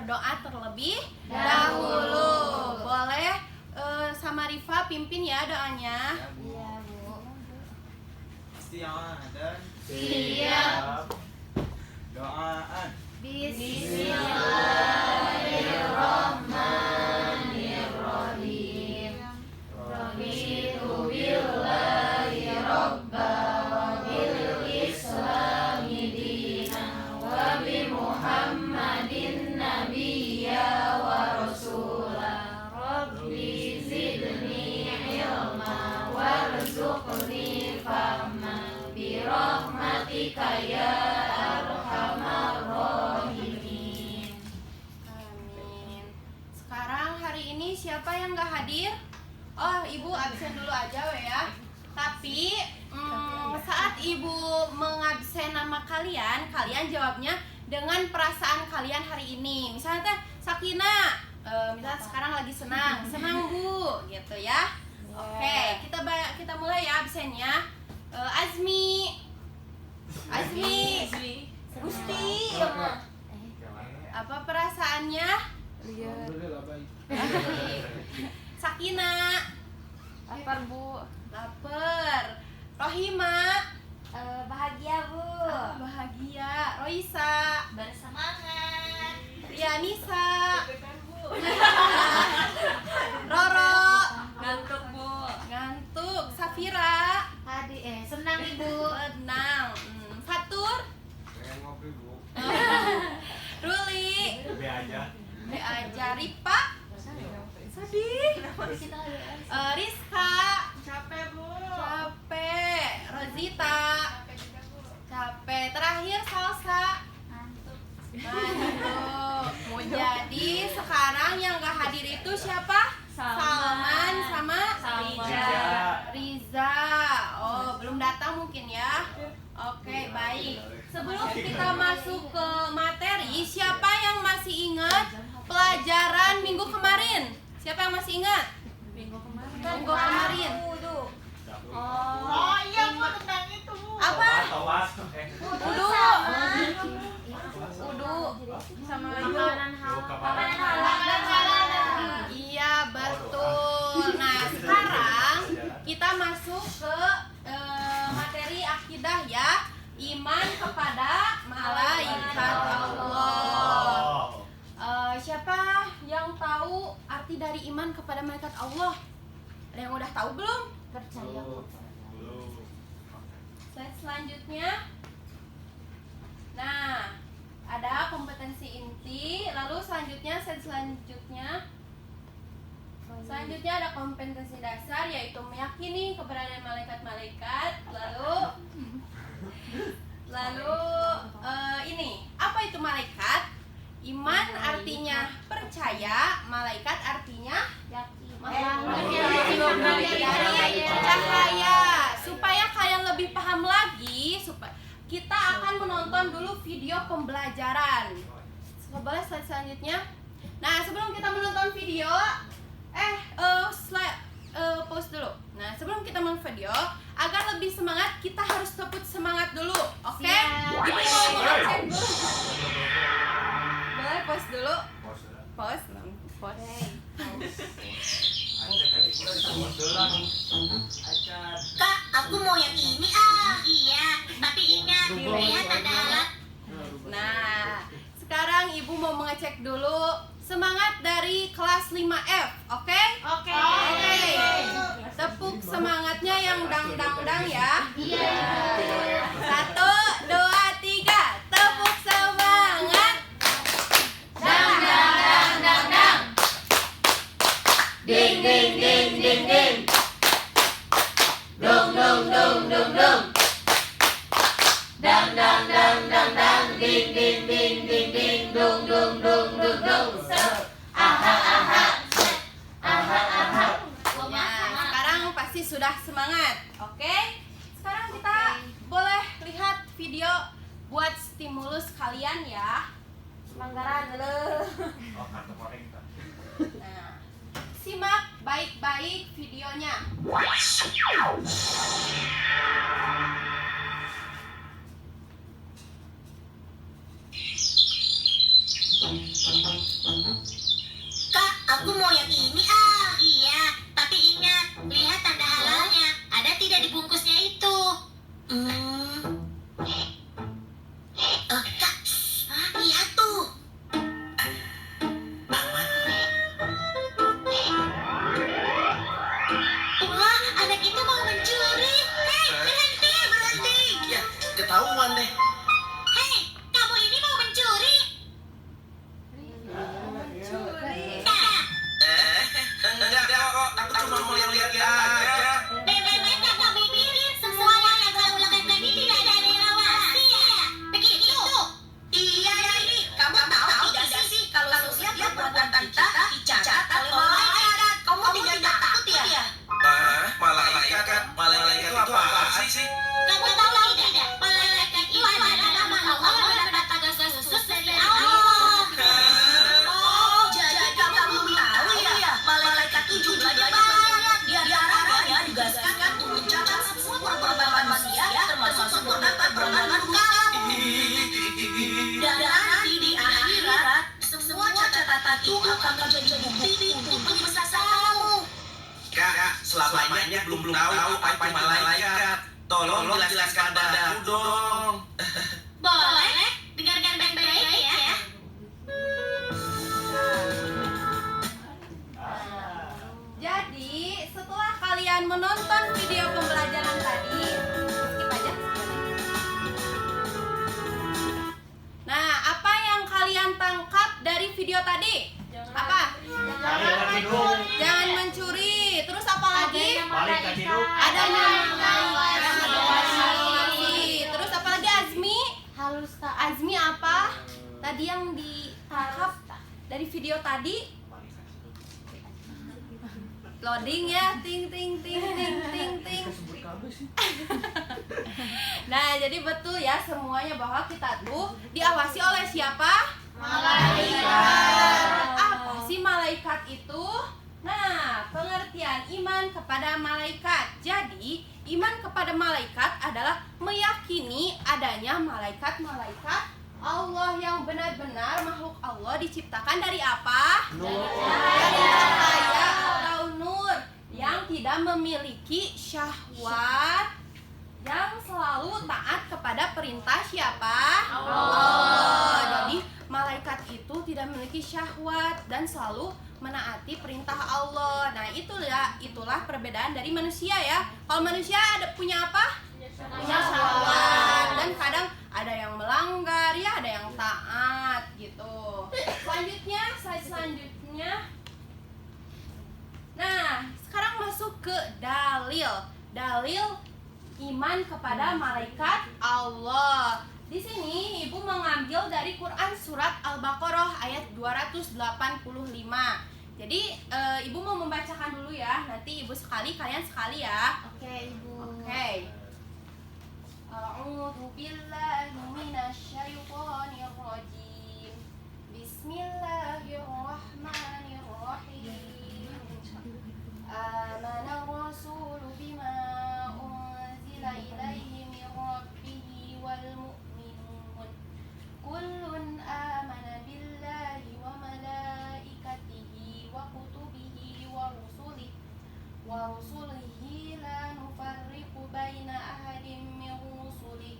berdoa terlebih dahulu. Boleh sama Rifa pimpin ya doanya. Iya, Bu. Isti'adah. Siap. Doaan. Bismillahirrahmanirrahim. Raditu billahi robba wa bil islami dina wa bi Muhammadin nabiyya wa rasula. Rabbi zidni ilma warzuqni fahma bi rahmatika ya arhamar rahimin. Amin. Sekarang hari ini siapa yang gak hadir? Oh, Ibu absen dulu aja ya. Tapi saat Ibu mengabsen nama kalian, kalian jawabnya dengan perasaan kalian hari ini. Misalnya teh Sakina, misalnya sekarang lagi senang Bu, gitu ya. Oke, kita mulai ya absennya. Azmi, Gusti, apa perasaannya? Sakina, Lapar, Bu. lapar. Rohima, Bahagia, Bu. bahagia. Roisa, Bersemangat. Rianisa, Roro, Ngantuk, Bu. ngantuk. Safira, Senang, Ibu. tenang. Fatur, Pengen ngopi, Bu. Ruli, Be aja. be aja. Ripa, sedih. Rizka, Capek, Bu. capek. Rozita, capek. Terakhir Salsa, Ngantuk. Mau jadi sekarang yang gak hadir itu siapa? Salman sama Riza. Oh, belum datang mungkin ya. Oke, baik. Sebelum kita masuk ke materi, siapa yang masih ingat pelajaran minggu kemarin? Siapa yang masih ingat? Minggu kemarin. Oh iya, Bu, tentang itu, Bu. Apa? Tawas. Udu. Udu sama Makanan halal. Iya, betul. Nah, sekarang kita masuk ke materi akidah ya. Iman kepada malaikat Allah. Siapa yang tahu arti dari iman kepada malaikat Allah? Ada yang udah tahu belum? Percaya. Slide selanjutnya. Nah, ada kompetensi inti, lalu selanjutnya selanjutnya ada kompetensi dasar, yaitu meyakini keberadaan malaikat-malaikat. Lalu ini apa itu malaikat? Iman artinya percaya, malaikat artinya dari cahaya. Supaya kalian lebih paham lagi, kita akan menonton dulu video pembelajaran. Boleh slide selanjutnya. Nah, sebelum kita menonton video, pause dulu. Nah, sebelum kita menonton video, agar lebih semangat, kita harus tepuk semangat dulu, oke? Ibu mau mengecek dulu. Boleh pause dulu. Pause. Kak, aku mau yang ini Iya, tapi ingat, lihat ada alat. Nah, sekarang Ibu mau mengecek dulu semangat dari kelas 5F, oke? Oke. Tepuk semangatnya yang dang ya. Iya. 1, 2, 3, tepuk semangat. Dang. Ding. Dong. Dang. Ding. Dong. Ya, sekarang pasti sudah semangat, oke? Sekarang kita boleh lihat video buat stimulus kalian ya. Pelanggaran dulu. Nah, simak baik-baik videonya. ketahuan deh. Hei, kamu ini mau mencuri? Mencuri. Nah, Enggak kok, aku cuma mau lihat-lihat aja. bebek kamu pikir semua yang kamu lakukan ini tidak ada nilai rahasia. Begitu? Iya, ini. Kamu tahu tidak sih kalau setiap perbuatan kita dicatat oleh malaikat? Kamu tidak takut ya? Malaikat itu apa sih? Kamu tahu tidak? Malaikat itu adalah makhluk Allah yang mendatangkan khusus dari Allah. Oh, jadi kamu belum tahu ya? Malaikat itu jumlahnya banyak. Di antaranya ditugaskan untuk mencatat semua perbuatan manusia, termasuk perbuatan kamu. Dan nanti di akhirat, semua catatan itu akan menjadi bukti untuk penyelesaian kamu. Kak, selama ini belum tahu apa itu malaikat. Tolong jelaskan padaku dong. Boleh? Dengarkan baik-baik ya. Jadi, setelah kalian menonton video pembelajaran tadi, skip aja. Nah, apa yang kalian tangkap dari video tadi? Apa? Jangan mencuri. Terus apa lagi? Ada manipulasi. Terus apa lagi, Azmi? Azmi apa? Tadi yang ditangkap dari video tadi? Loading ya, ting ting ting ting ting ting. Nah, jadi betul ya semuanya bahwa kita tuh diawasi oleh siapa? Malaikat. Apa sih malaikat itu? Nah, pengertian iman kepada malaikat. Jadi, iman kepada malaikat adalah meyakini adanya malaikat-malaikat Allah yang benar-benar makhluk Allah diciptakan dari apa? Dari cahaya atau nur yang tidak memiliki syahwat, yang selalu taat kepada perintah siapa? Allah. Jadi malaikat itu tidak memiliki syahwat dan selalu menaati perintah Allah. Nah, itulah perbedaan dari manusia ya. Kalau manusia punya apa? Punya syahwat, dan kadang ada yang melanggar ya, ada yang taat gitu. Slide selanjutnya. Nah, sekarang masuk ke dalil iman kepada malaikat Allah. Di sini Ibu mengambil dari Quran surat Al-Baqarah ayat 285. Jadi Ibu mau membacakan dulu ya. Nanti Ibu sekali, kalian sekali ya. Oke, Ibu. Oke. A'udzu billahi minasyaitonir rajim. Bismillahirrahmanirrahim. Amana rasulu bima unzila ilaihi min rabbih wal mu'minun. Kullun amana billahi wa malaikatihi wa kutubihi wa rusulihi la nufarriqu baina ahadin min rusulihi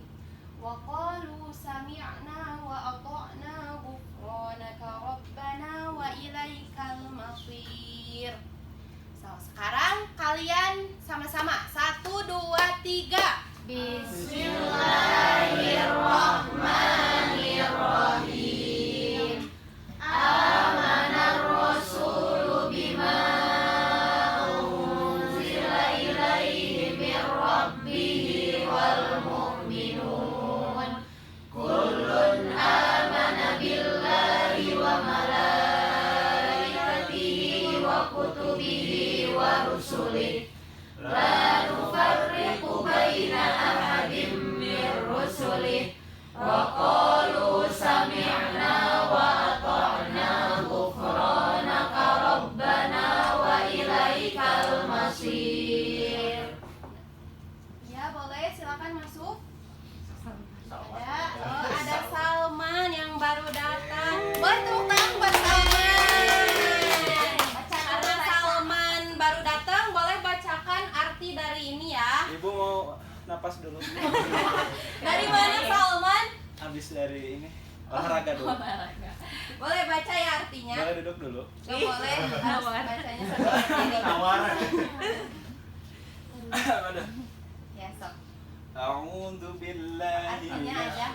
wa qalu sami'na wa ata'na ghufranaka rabbana wa ilaikal masir. Sekarang kalian sama-sama 1, 2, 3. Bismillahirrahmanirrahim. Amanar rasulu bima unzila ilaihi min rabbih wal mu'minun. Kullun amana billahi wa malaikatihi wa kutubihi wa rusulihi la nufarriqu baina ahadin min rusulihi wa qalu sami'na wa ata'na ghufranaka rabbana wa ilaikal masir. Ya, boleh silakan masuk. Ada Salman yang baru datang. Boleh tepuk tangan buat Salman. Karena Salman baru datang, boleh bacakan arti dari ini ya. Ibu mau napas dulu. Dari mana Salman? Habis dari ini olahraga dulu. Boleh baca ya artinya? Boleh duduk dulu. Gak boleh, harus bacanya sambil Tawaran. Ada. Ya, sok. A'udzu billahi Artinya aja.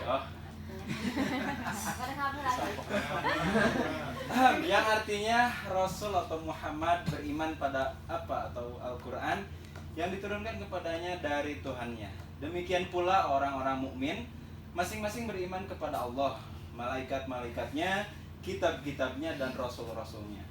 Yang artinya Rasul atau Muhammad beriman pada apa atau Al-Quran yang diturunkan kepadanya dari Tuhannya. Demikian pula orang-orang mukmin masing-masing beriman kepada Allah, malaikat-malaikatnya, kitab-kitabnya dan rasul-rasulnya.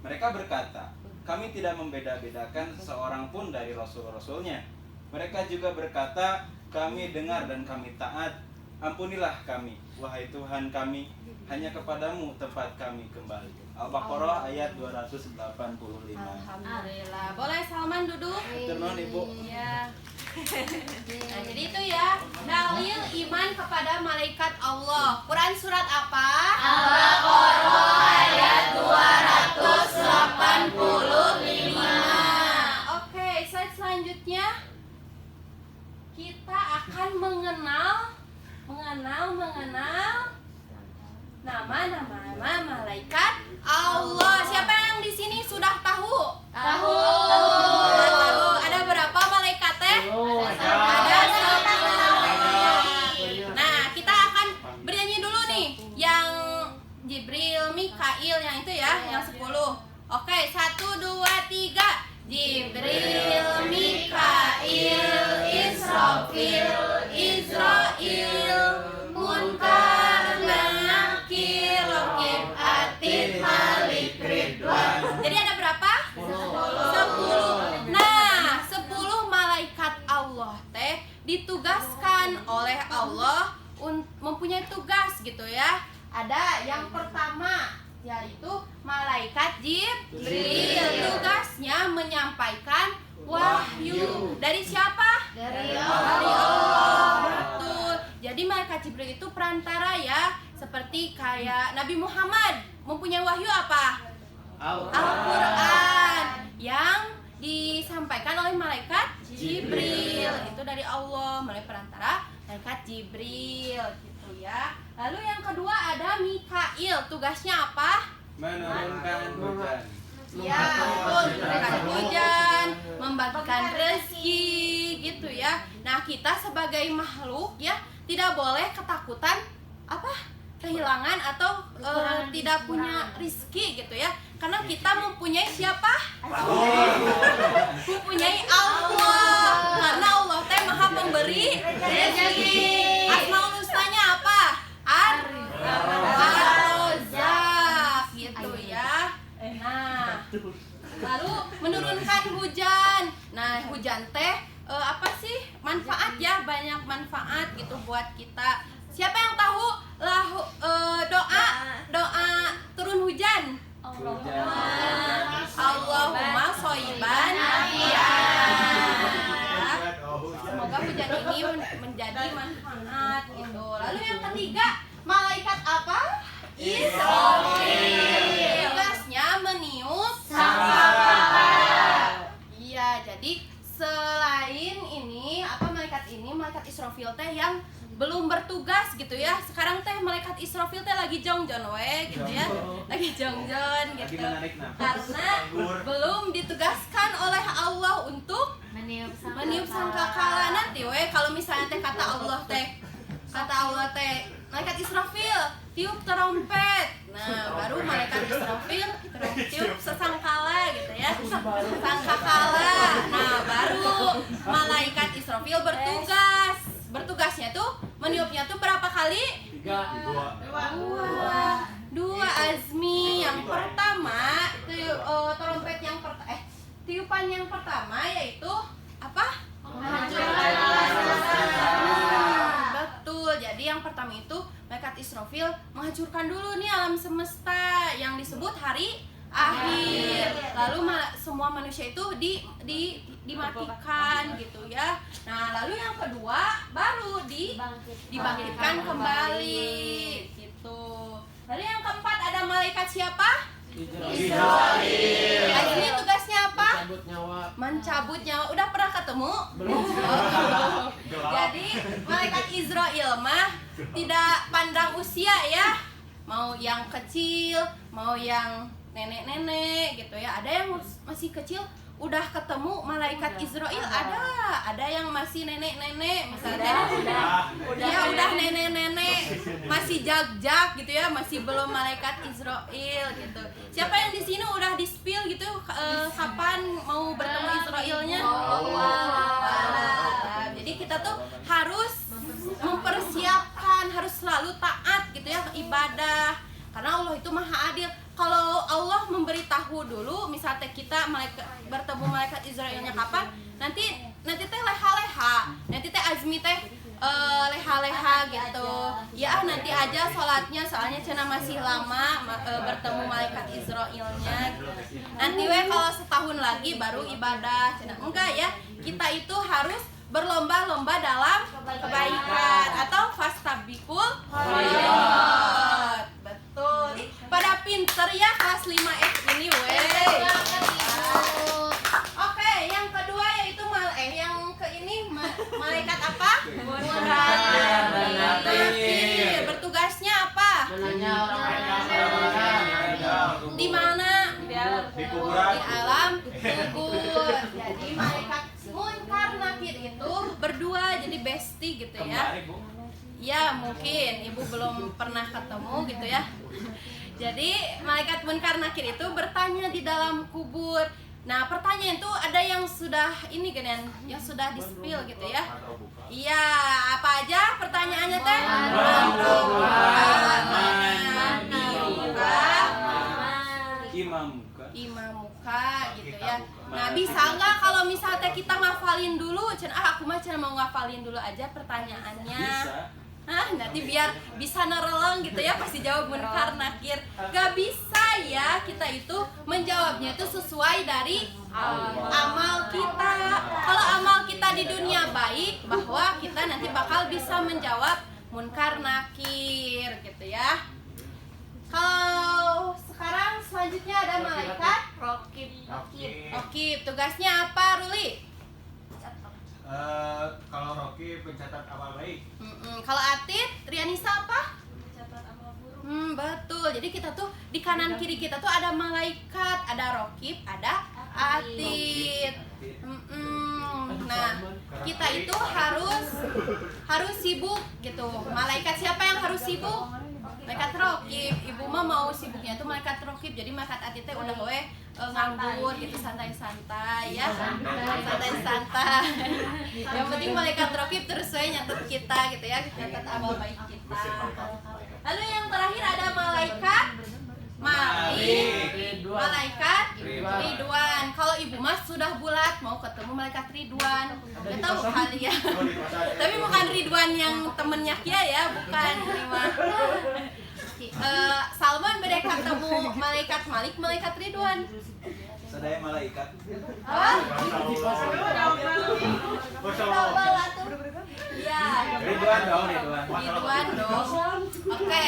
Mereka berkata, kami tidak membeda-bedakan seorang pun dari rasul-rasulnya. Mereka juga berkata, kami dengar dan kami taat. Ampunilah kami, wahai Tuhan kami, hanya kepadamu tempat kami kembali. Al-Baqarah ayat 285. Alhamdulillah. Boleh Salman duduk? Turun Ibu. Iya. Nah, jadi itu ya dalil iman kepada malaikat Allah. Quran surat apa? Al-Baqarah ayat 285. Oke, slide selanjutnya kita akan mengenal nama-nama malaikat Allah. Siapa yang di sini sudah tahu? Tahu. Ada berapa malaikat teh? Ada 10. Nah, kita akan bernyanyi dulu nih yang Jibril, Mikail yang itu ya, yang 10. Oke, 1 2 3. Jibril, Mikail, Israfil, Israil, Munkar, Nakir, Raqib, Atid, Malik, Ridwan. Jadi ada berapa? 10. Nah, 10 malaikat Allah teh ditugaskan oleh Allah mempunyai tugas gitu ya. Ada yang pertama yaitu malaikat Jibril. Tugasnya menyampaikan wahyu. Dari siapa? Dari Allah. Betul. Jadi malaikat Jibril itu perantara ya. Seperti kayak Nabi Muhammad mempunyai wahyu apa? Al-Quran yang disampaikan oleh malaikat Jibril. Itu dari Allah melalui perantara malaikat Jibril gitu ya. Lalu yang kedua ada Mikail. Tugasnya apa? Menurunkan hujan. Ya, betul, memberikan hujan, membagikan rezeki gitu ya. Nah, kita sebagai makhluk ya tidak boleh ketakutan kehilangan atau tidak punya rezeki gitu ya. Karena kita mempunyai siapa? Mempunyai Allah. Karena Allah teh Maha Pemberi rezeki. Asmaul husnanya apa? Ar-Razzaq gitu ya. Nah, lalu menurunkan hujan. Nah, hujan teh apa sih manfaat ya, banyak manfaat gitu buat kita. Siapa yang tahu doa turun hujan? Allahumma shoyiban nafi'an. Semoga hujan ini menjadi manfaat gitu. Lalu yang ketiga malaikat apa? Israfil. Tugasnya meniup sangkakala. Iya, jadi selain ini malaikat Israfil teh yang belum bertugas gitu ya. Sekarang teh malaikat Israfil teh lagi jongjon we gitu ya. Lagi jongjon gitu. Karena belum ditugaskan oleh Allah untuk meniup sangkakala. Nanti we kalau misalnya teh kata Allah teh malaikat Israfil tiup trompet. Nah, baru malaikat Israfil tiup sesangkala gitu ya. Sangkakala. Nah, baru malaikat Israfil bertugasnya tuh meniupnya tuh berapa kali? 2 Azmi. Yang pertama trompet yang tiupan yang pertama yaitu apa? Betul. Jadi yang pertama itu malaikat Israfil menghancurkan dulu nih alam semesta yang disebut hari akhir. Lalu semua manusia itu dimatikan gitu ya. Nah, lalu yang kedua baru dibangkitkan kembali gitu. Lalu yang keempat ada malaikat siapa? Israfil. Ini tugasnya apa? Mencabut nyawa. Udah pernah ketemu? Belum. Jadi malaikat Israfil mah tidak pandang usia ya. Mau yang kecil, mau yang nenek-nenek gitu ya. Ada yang masih kecil udah ketemu malaikat Israel, ada yang masih nenek-nenek misalnya. Udah nenek-nenek masih jag-jag gitu ya, masih belum malaikat Israel gitu. Siapa yang di sini udah di-spill gitu kapan mau bertemu Israelnya? Allah. Jadi kita tuh harus mempersiapkan, harus selalu taat gitu ya ibadah. Karena Allah itu maha adil. Kalau Allah memberitahu dulu, misalnya kita bertemu malaikat Israelnya kapan, nanti teh leha-leha, nanti teh Azmi teh leha-leha gitu. Ya nanti aja sholatnya, soalnya cina masih lama bertemu malaikat Israelnya. Nanti kalau setahun lagi baru ibadah. Cina enggak ya, kita itu harus berlomba-lomba dalam kebaikan atau fastabiqul khairat. Betul. Pada pinter ya kelas 5 ini weh. Oke, yang kedua yaitu yang ke ini malaikat apa? Nakir. Bertugasnya apa? Di mana? Di alam kubur. Jadi malaikat Munkar Nakir itu berdua, jadi bestie gitu ya. Ya mungkin ibu belum pernah ketemu gitu ya. Jadi malaikat Munkar Nakir itu bertanya di dalam kubur. Nah pertanyaan itu ada yang sudah ini kan, yang sudah di-spill gitu ya. Iya, apa aja pertanyaannya teh? Imam muka gitu ya. Nah bisa nggak kalau misalnya kita ngafalin dulu? Aku mah mau ngafalin dulu aja pertanyaannya. Nanti biar bisa nereleng gitu ya pasti jawab Munkar Nakir. Gak bisa ya, kita itu menjawabnya itu sesuai dari amal kita. Kalau amal kita di dunia baik, bahwa kita nanti bakal bisa menjawab Munkar Nakir gitu ya. Kalau sekarang selanjutnya ada malaikat Rokib. Tugasnya apa, Ruli? Kalau Rocky pencatat amal baik. Kalau Atit, Rianisa apa? Mencatat amal buruk. Betul. Jadi kita tuh di kanan kiri kita tuh ada malaikat, ada Rokib, ada Atit. Nah, kita itu harus sibuk gitu. Malaikat siapa yang harus sibuk? Malaikat Rokib. Ibu mah mau sibuknya tuh malaikat Rokib. Jadi malaikat Atit teh udah nganggur gitu, santai-santai ya. Santai-santai. Yang penting malaikat Rokib terus nyatet kita gitu ya, nyatet amal baik kita. Lalu yang terakhir ada malaikat malaikat Ridwan. Kalau ibu mas sudah bulat mau ketemu malaikat Ridwan. Gak tahu kali ya. Tapi bukan Ridwan yang temennya Kia ya, bukan ini mah. Salman beda ketemu malaikat Malik, malaikat Ridwan. Sadaya malaikat. Ya. Ridwan dong. Oke.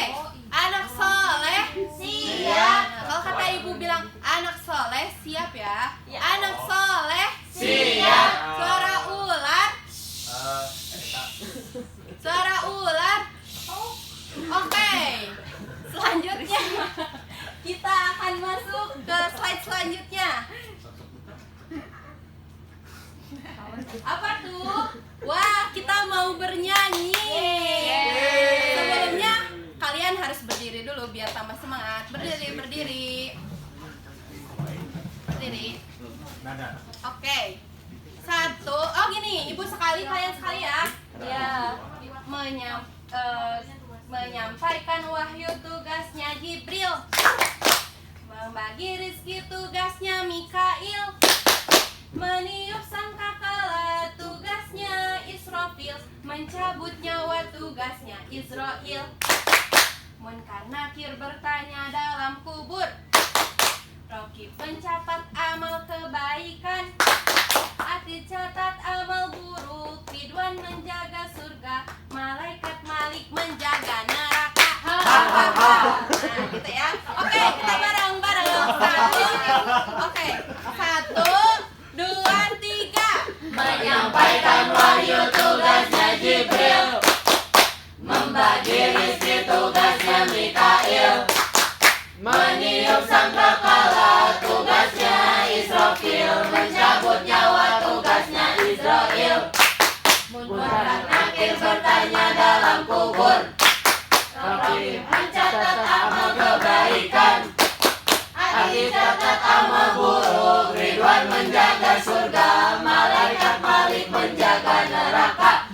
Anak soleh siap. Kalau kata ibu bilang anak soleh siap ya. Anak soleh siap. Suara ular. Oke. Selanjutnya kita akan masuk ke slide selanjutnya. Apa tuh? Wah, kita mau bernyanyi. Sebelumnya kalian harus berdiri dulu biar tambah semangat. Berdiri. Oke. 1. Oh gini, ibu sekali, kalian sekali ya. Ya. Menyampaikan wahyu tugasnya Jibril. Membagi rizki tugasnya Mikail. Meniup sangkakala tugasnya Israfil. Mencabut nyawa tugasnya Israel. Munkar Nakir bertanya dalam kubur. Rokib mencatat amal kebaikan. Atit catat amal buruk. Ridwan menjaga surga. Malaikat Malik menjaga neraka. Nah gitu ya. Oke, kita bareng-bareng. 1, 2, 3. Menyampaikan wahyu tugasnya Jibril. Membagi rizki tugasnya Mikail. Meniup sangkakala dicatat amal buruk, Ridwan menjaga surga, malaikat Malik menjaga neraka.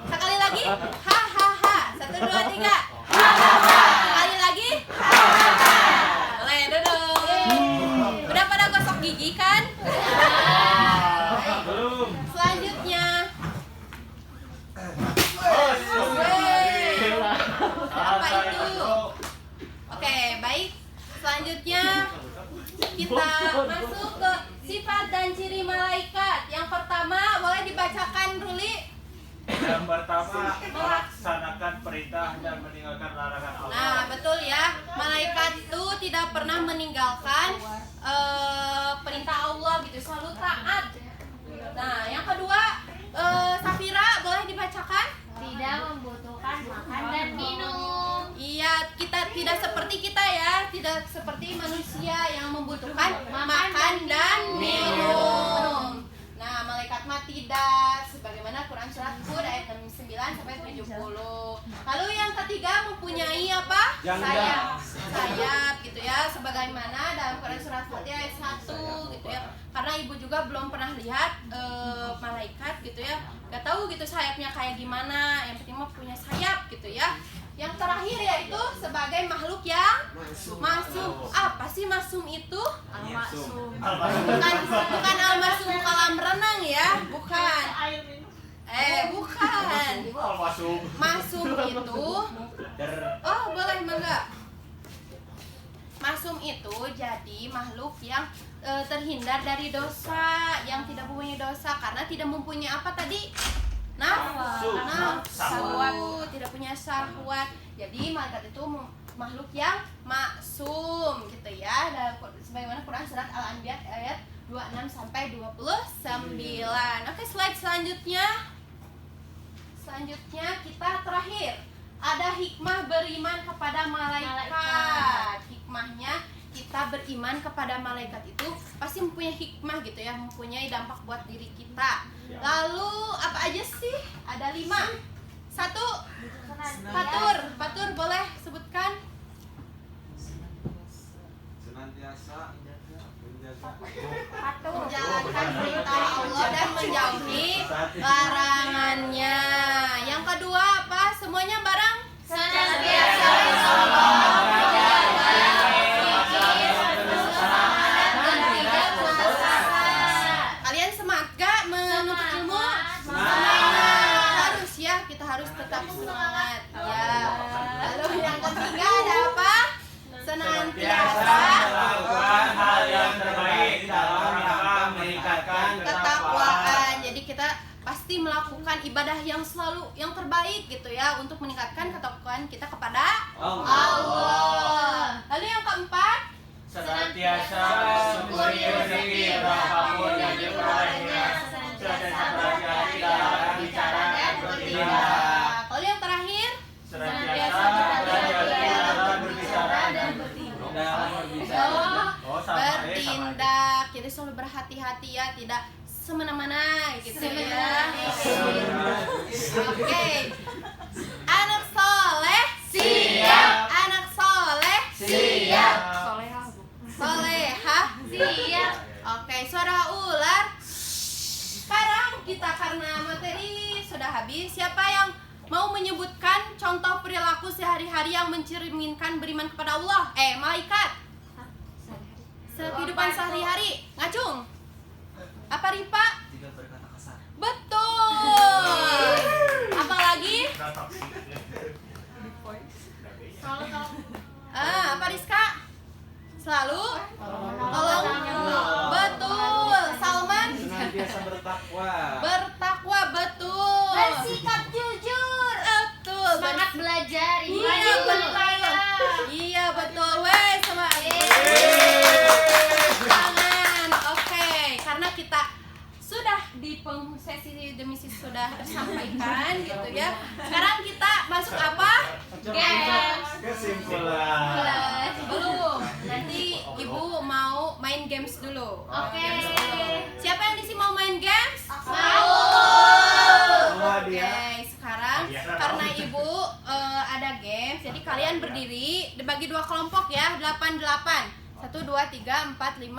Sekali lagi, hahaha. 1, 2, 3. Hahaha. Sekali lagi, hahaha. Boleh duduk. Udah pada gosok gigi kan? Belum. Selanjutnya, apa itu? Oke, baik. Selanjutnya kita masuk ke sifat dan ciri malaikat. Yang pertama, boleh dibacakan Ruli? Yang pertama, melaksanakan perintah dan meninggalkan larangan Allah. Nah, betul ya. Malaikat itu tidak pernah meninggalkan perintah Allah gitu, selalu taat. Nah, yang kedua, Safira boleh dibacakan? Tidak membutuhkan makan dan minum. Iya, kita tidak seperti kita ya, tidak seperti manusia yang membutuhkan makan dan minum. Nah, malaikat mah tidak, sebagaimana Quran surat Hud ayat 9 sampai 70. Lalu yang ketiga mempunyai apa? Jangda. Sayap gitu ya, sebagaimana dalam Quran surat Fatihah ayat 1 gitu ya. Karena ibu juga belum pernah lihat malaikat gitu ya, gak tahu gitu sayapnya kayak gimana. Yang penting mah punya sayap gitu ya. Yang terakhir yaitu sebagai makhluk yang masum. Apa sih masum itu? Bukan al-masum kolam renang ya, bukan. Bukan. Masum itu, oh boleh mangga. Masum itu jadi makhluk yang terhindar dari dosa, yang tidak mempunyai dosa karena tidak mempunyai apa tadi? Nafsu, tidak punya syahwat. Jadi malaikat itu makhluk yang maksum gitu ya. Sebagaimana Quran surat Al-Anbiya ayat 26 sampai 29. Oke, slide selanjutnya. Selanjutnya kita terakhir ada hikmah beriman kepada malaikat. Hikmahnya kita beriman kepada malaikat itu pasti mempunyai hikmah gitu ya, mempunyai dampak buat diri kita. Lalu apa aja sih? Ada 5. 1, Fatur boleh sebutkan? Senantiasa Menjalankan perintah Allah dan menjauhi larangannya. Yang kedua apa? Semuanya bareng? Senantiasa Kalian semangat gak menuntut ilmu? Semangat. Harus ya, kita harus tetap semangat ya. Lalu yang ketiga ada apa? Senantiasa Melakukan hal yang terbaik dalam rangka meningkatkan ketakwaan. Jadi kita pasti melakukan ibadah yang selalu yang terbaik gitu ya, untuk meningkatkan ketakwaan kita kepada Allah. Lalu yang keempat, senantiasa syukuri rezeki berapapun yang diperolehnya, senantiasa berhati-hati dalam bicara dan bertindak. lalu yang terakhir, Senantiasa berhati-hati dalam berbicara dan bertindak. Jadi selalu berhati-hati ya, tidak semena-mena gitu ya. Oke. Anak soleh siap. Anak soleh Siap. solehah Siap. Oke, suara ular. Sekarang kita karena materi sudah habis, siapa yang mau menyebutkan contoh perilaku sehari-hari yang mencerminkan beriman kepada Allah? Malaikat. Kehidupan sehari-hari. Ngacung. Apa Ripa? Tidak berkata kasar. Betul. Apalagi? Apa Rizka? Selalu tolong. Betul. Salman? senantiasa bertakwa. Bertakwa, betul. Bersikap jujur. Betul. Semangat belajar. Iya, betul. Iya, betul. Weh, sama. Tangan. Oke, karena kita sudah di sesi demi sesi sudah tersampaikan gitu ya. Sekarang kita masuk apa? Kesimpulan. Belum. Nanti ibu mau main games dulu. Oke. Siapa yang di sini mau main games? Mau. Oke, sekarang karena ibu ada games, jadi kalian berdiri dibagi 2 kelompok ya, 8-8. 1, 1, 2, 3, 4, 5